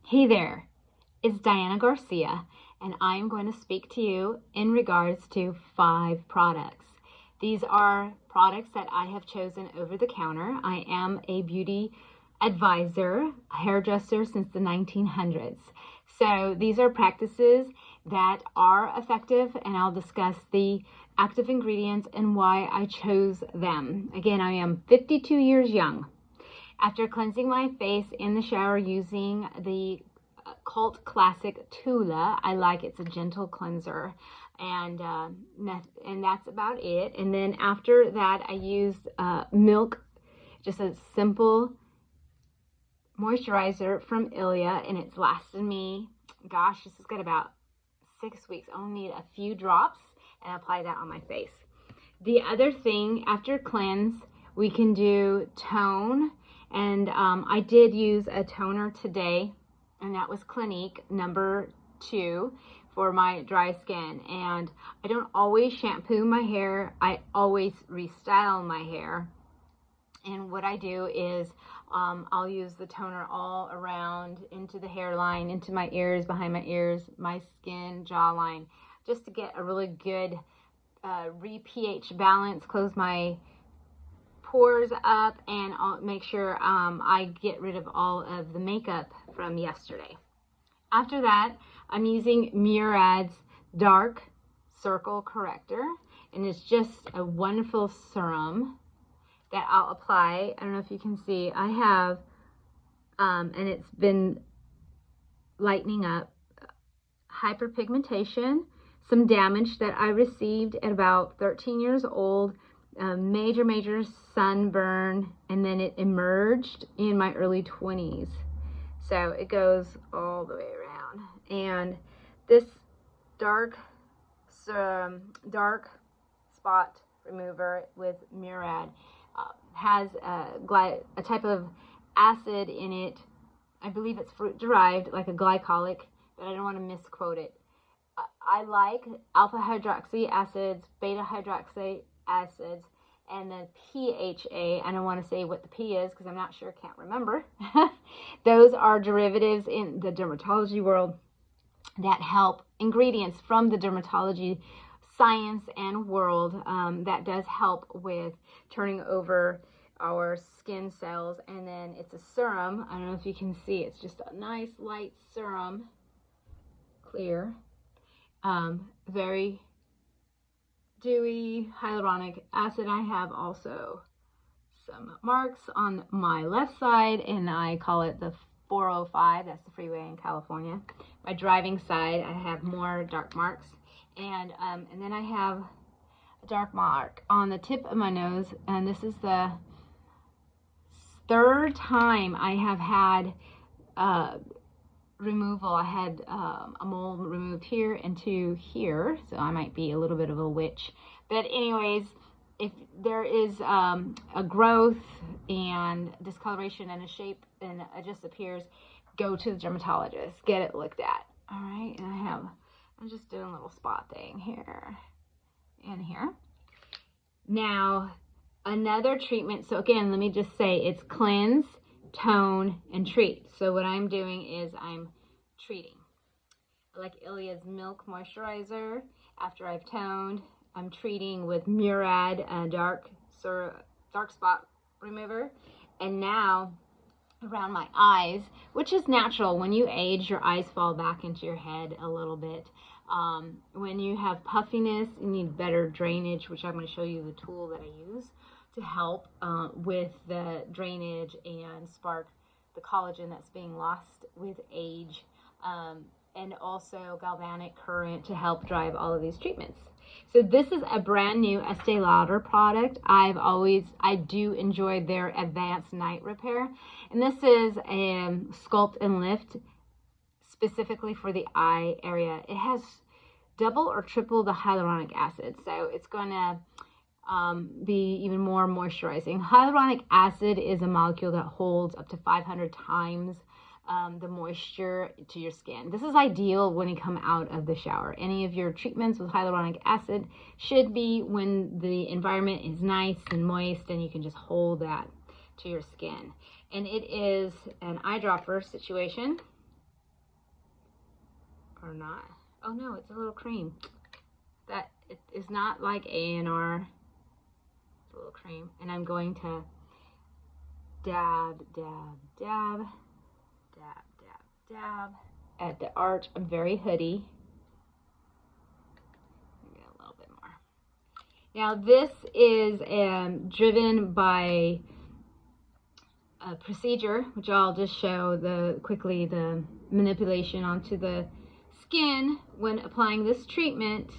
Hey there, it's Diana Garcia, and I'm going to speak to you in regards to 5 products. These are products that I have chosen over the counter. I am a beauty advisor, a hairdresser since the 1900s. So these are practices that are effective, and I'll discuss the active ingredients and why I chose them. Again, I am 52 years young. After cleansing my face in the shower using the cult classic Tula, I like it's a gentle cleanser, and that's about it. And then after that, I used milk, just a simple moisturizer from Ilia, and it's lasted me, gosh, this has got about 6 weeks. I only need a few drops and apply that on my face. The other thing, after cleanse, we can do tone. And I did use a toner today, and that was Clinique number 2 for my dry skin. And I don't always shampoo my hair. I always restyle my hair. And what I do is I'll use the toner all around, into the hairline, into my ears, behind my ears, my skin, jawline, just to get a really good pH balance, close my pores up, and I'll make sure I get rid of all of the makeup from yesterday. After that, I'm using Murad's Dark Circle Corrector, and it's just a wonderful serum that I'll apply. I don't know if you can see, I have, and it's been lightening up, hyperpigmentation, some damage that I received at about 13 years old, major sunburn, and then it emerged in my early 20s. So it goes all the way around. And this dark spot remover with Murad has a type of acid in it. I believe it's fruit derived, like a glycolic, but I don't want to misquote it. I like alpha hydroxy acids, beta hydroxy acids, and then PHA. I don't want to say what the P is because I'm not sure, can't remember. Those are derivatives in the dermatology world that help, ingredients from the dermatology science and world that does help with turning over our skin cells. And then it's a serum. I don't know if you can see, it's just a nice light serum, clear, very dewy hyaluronic acid. I have also some marks on my left side, and I call it the 405. That's the freeway in California. My driving side, I have more dark marks, and then I have a dark mark on the tip of my nose, and this is the 3rd time I have had removal. I had a mole removed here and 2 here, so I might be a little bit of a witch. But anyways, if there is a growth and discoloration and a shape and it just appears, go to the dermatologist, get it looked at. All right, and I'm just doing a little spot thing here and here. Now, another treatment. So again, let me just say it's cleanse, tone, and treat. So what I'm doing is I'm treating. I like Ilia's Milk Moisturizer. After I've toned, I'm treating with Murad dark spot remover. And now around my eyes, which is natural. When you age, your eyes fall back into your head a little bit. When you have puffiness, you need better drainage, which I'm going to show you the tool that I use to help with the drainage and spark the collagen that's being lost with age, and also galvanic current to help drive all of these treatments. So this is a brand new Estee Lauder product. I do enjoy their Advanced Night Repair, and this is a Sculpt and Lift specifically for the eye area. It has double or triple the hyaluronic acid, so it's going to be even more moisturizing. Hyaluronic acid is a molecule that holds up to 500 times the moisture to your skin. This is ideal when you come out of the shower. Any of your treatments with hyaluronic acid should be when the environment is nice and moist and you can just hold that to your skin. And it is an eyedropper situation. or not. Oh no, it's a little cream. That it is not like A&R. It's a little cream. And I'm going to dab, dab, dab, dab, dab, dab at the arch. I'm very hoodie. Get a little bit more. Now this is driven by a procedure, which I'll just show quickly the manipulation onto the skin when applying this treatment.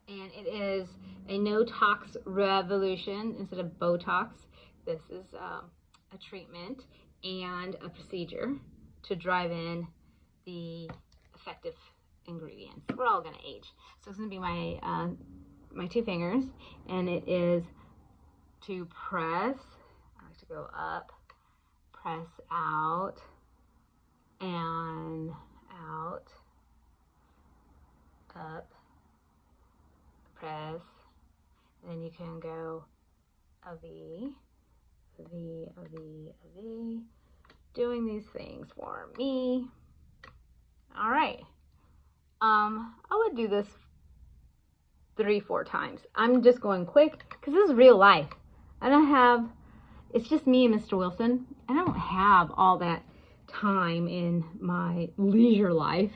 And it is a no-tox revolution instead of Botox. This is a treatment and a procedure to drive in the effective ingredients. We're all gonna age. So it's gonna be my my 2 fingers, and it is to press. I like to go up, press out, and out, up, press, and then you can go a V, a V, a V, a V, doing these things for me. All right. I would do this 3-4 times. I'm just going quick because this is real life. It's just me and Mr. Wilson. I don't have all that time in my leisure life.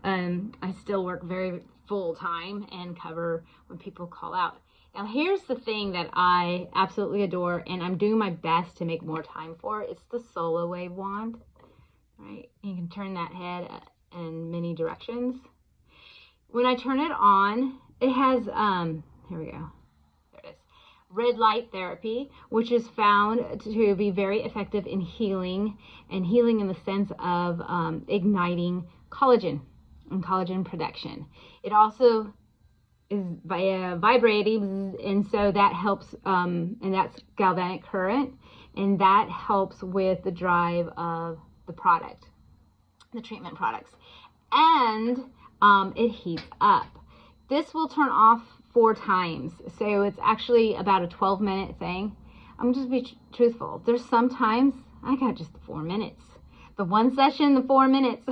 I still work very full time and cover when people call out. Now here's the thing that I absolutely adore, and I'm doing my best to make more time for. It's the Solawave wand, right? You can turn that head in many directions. When I turn it on, it has, here we go, there it is, red light therapy, which is found to be very effective in healing, and healing in the sense of igniting collagen and collagen production. It also is vibrating, and so that helps, and that's galvanic current, and that helps with the drive of the product, the treatment products, and it heats up. This will turn off 4 times, so it's actually about a 12-minute thing. I'm just be truthful. There's sometimes I got just 4 minutes. The one session, the 4 minutes.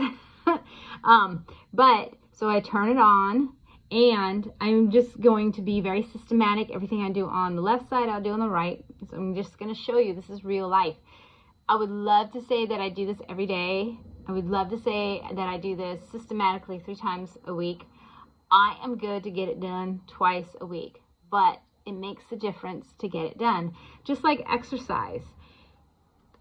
But so I turn it on, and I'm just going to be very systematic. Everything I do on the left side, I'll do on the right. So I'm just going to show you this is real life. I would love to say that I do this every day. I would love to say that I do this systematically 3 times a week. I am good to get it done twice a week, but it makes a difference to get it done. Just like exercise.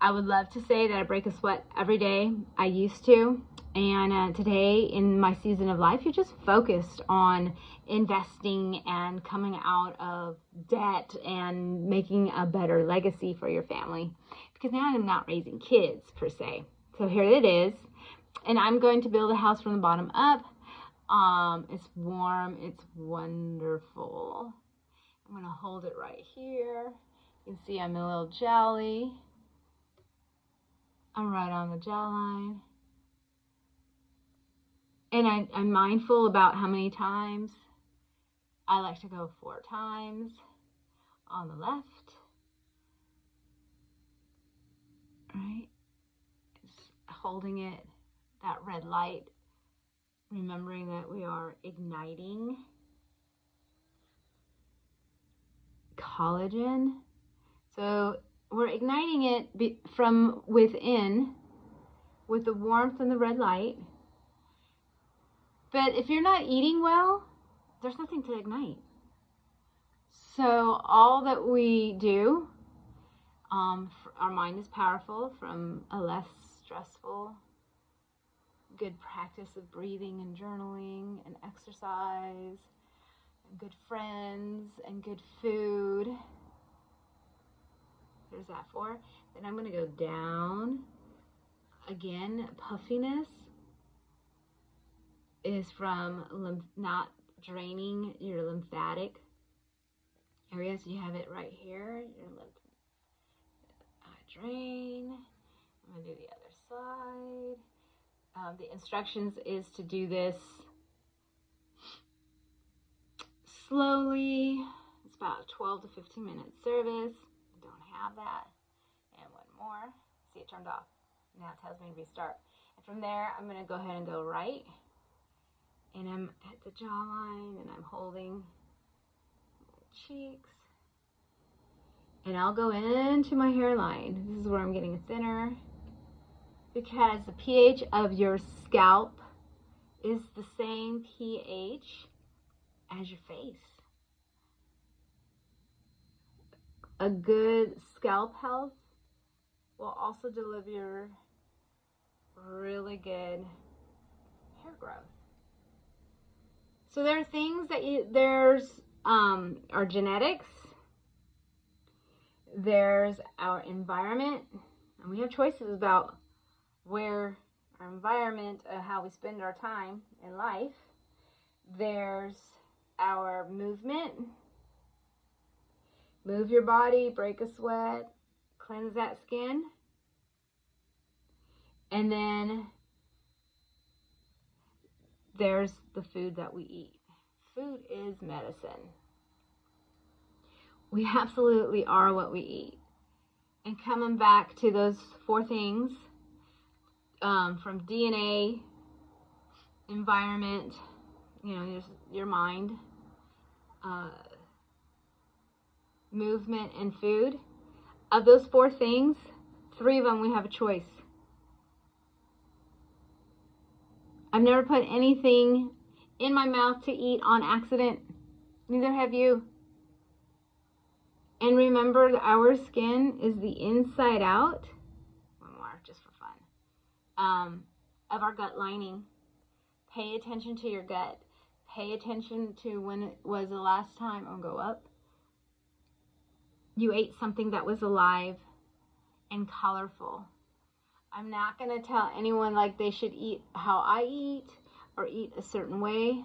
I would love to say that I break a sweat every day. I used to. And today in my season of life, you're just focused on investing and coming out of debt and making a better legacy for your family. Because now I'm not raising kids per se. So here it is. And I'm going to build a house from the bottom up. It's warm. It's wonderful. I'm going to hold it right here. You can see I'm a little jelly. I'm right on the jawline. And I'm mindful about how many times. I like to go 4 times on the left. Right? Just holding it, that red light, remembering that we are igniting collagen. So we're igniting it from within with the warmth and the red light. But if you're not eating well, there's nothing to ignite. So all that we do, our mind is powerful from a less stressful, good practice of breathing and journaling and exercise and good friends and good food. There's that 4. Then I'm going to go down. Again, puffiness is from not draining your lymphatic areas. You have it right here. Your lymph drain. I'm going to do the other side. The instructions is to do this slowly. It's about a 12 to 15 minute service. I don't have that. And one more. See, it turned off. Now it tells me to restart. From there, I'm going to go ahead and go right. And I'm at the jawline, and I'm holding my cheeks. And I'll go into my hairline. This is where I'm getting thinner, because the pH of your scalp is the same pH as your face. A good scalp health will also deliver really good hair growth. So there are things that there's our genetics, there's our environment, and we have choices about where our environment, how we spend our time in life. There's our movement. Move your body, break a sweat, cleanse that skin. And then there's the food that we eat. Food is medicine. We absolutely are what we eat. And coming back to those 4 things, from DNA, environment, your mind, movement, and food. Of those 4 things, 3 of them we have a choice. I've never put anything in my mouth to eat on accident. Neither have you. And remember, our skin is the inside out. One more, just for fun. Of our gut lining. Pay attention to your gut. Pay attention to when it was the last time, go up, you ate something that was alive and colorful. I'm not going to tell anyone like they should eat how I eat or eat a certain way,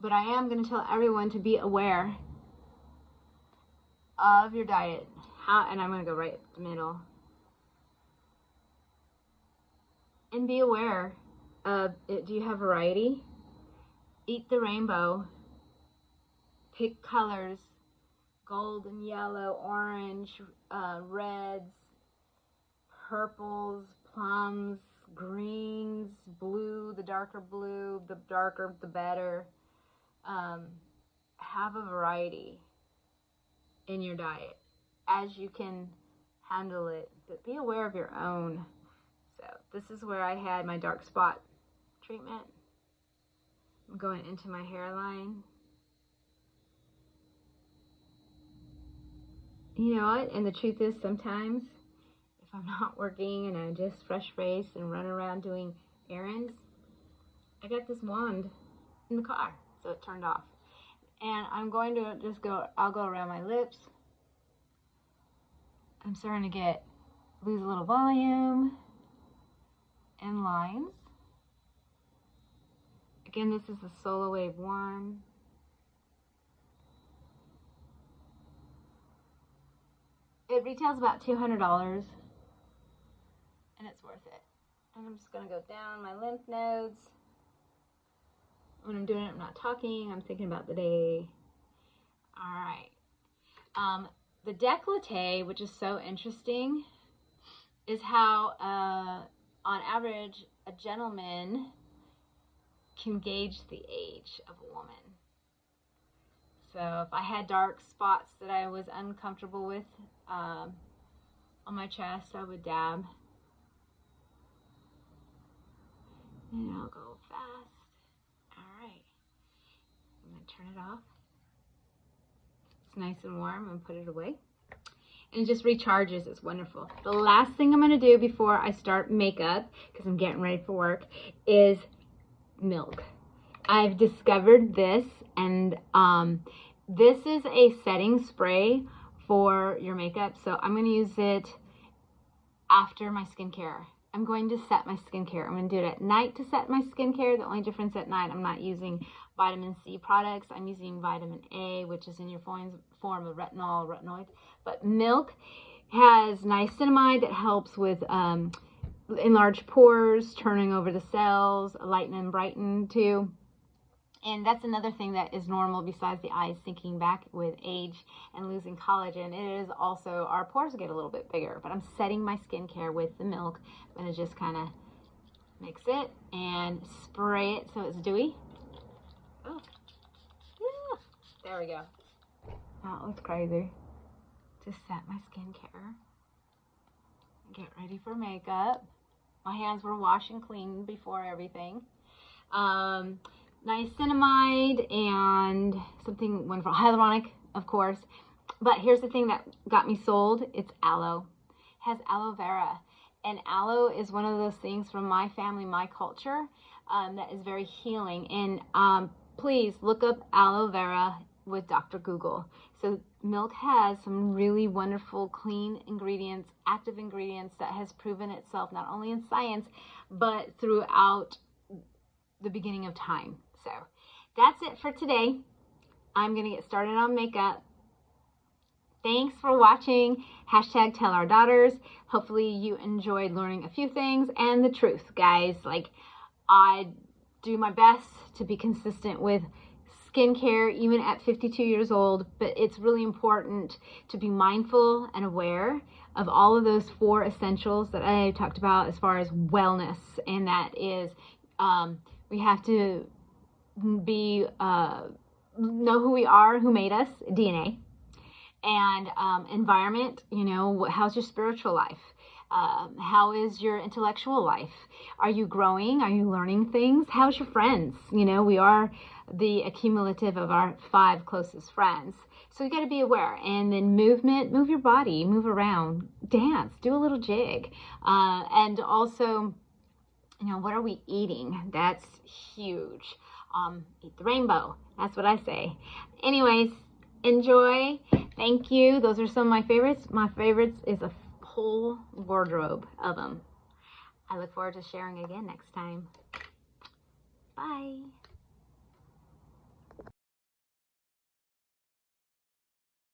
but I am going to tell everyone to be aware of your diet. And I'm going to go right in the middle. And be aware of it. Do you have variety? Eat the rainbow. Pick colors. Gold and yellow, orange, reds, purples, plums, greens, blue, the darker the better. Have a variety in your diet as you can handle it, but be aware of your own. So this is where I had my dark spot treatment. I'm going into my hairline. You know what? And the truth is, sometimes if I'm not working and I'm just fresh faced and running around doing errands, I got this wand in the car, so it turned off. And I'm going to I'll go around my lips. I'm starting to lose a little volume and lines. Again, this is the Solawave wand. It retails about $200, and it's worth it. And I'm just going to go down my lymph nodes. When I'm doing it, I'm not talking. I'm thinking about the day. All right. The décolleté, which is so interesting, is how, on average, a gentleman can gauge the age of a woman. So if I had dark spots that I was uncomfortable with on my chest, I would dab. And I'll go fast. All right. I'm going to turn it off. It's nice and warm, and put it away. And it just recharges. It's wonderful. The last thing I'm going to do before I start makeup, because I'm getting ready for work, is milk. I've discovered this, and this is a setting spray for your makeup, so I'm going to use it after my skincare. I'm going to set my skincare. I'm going to do it at night to set my skincare. The only difference at night, I'm not using vitamin C products. I'm using vitamin A, which is in your form of retinoids. But milk has niacinamide that helps with enlarged pores, turning over the cells, lighten and brighten too. And that's another thing that is normal besides the eyes sinking back with age and losing collagen. It is also our pores get a little bit bigger. But I'm setting my skincare with the milk. I'm going to just kind of Mix it and spray it so it's dewy. Oh, yeah. There we go. That looks crazy. Just set my skincare. Get ready for makeup. My hands were washed and cleaned before everything. Niacinamide and something wonderful. Hyaluronic, of course. But here's the thing that got me sold. It's aloe. It has aloe vera. And aloe is one of those things from my family, my culture, that is very healing. And please look up aloe vera with Dr. Google. So milk has some really wonderful, clean ingredients, active ingredients that has proven itself not only in science, but throughout the beginning of time. So that's it for today. I'm going to get started on makeup. Thanks for watching. Hashtag tell our daughters. Hopefully you enjoyed learning a few things and the truth, guys. Like, I do my best to be consistent with skincare even at 52 years old, but it's really important to be mindful and aware of all of those 4 essentials that I talked about as far as wellness, and that is we have to be know who we are, who made us, DNA, and environment. You know, how's your spiritual life? How is your intellectual life? Are you growing? Are you learning things? How's your friends? You know, we are the accumulative of our 5 closest friends. So you got to be aware. And then movement, move your body, move around, dance, do a little jig. And also, you know, what are we eating? That's huge. Eat the rainbow. That's what I say. Anyways, enjoy. Thank you. Those are some of my favorites. My favorites is a whole wardrobe of them. I look forward to sharing again next time. Bye.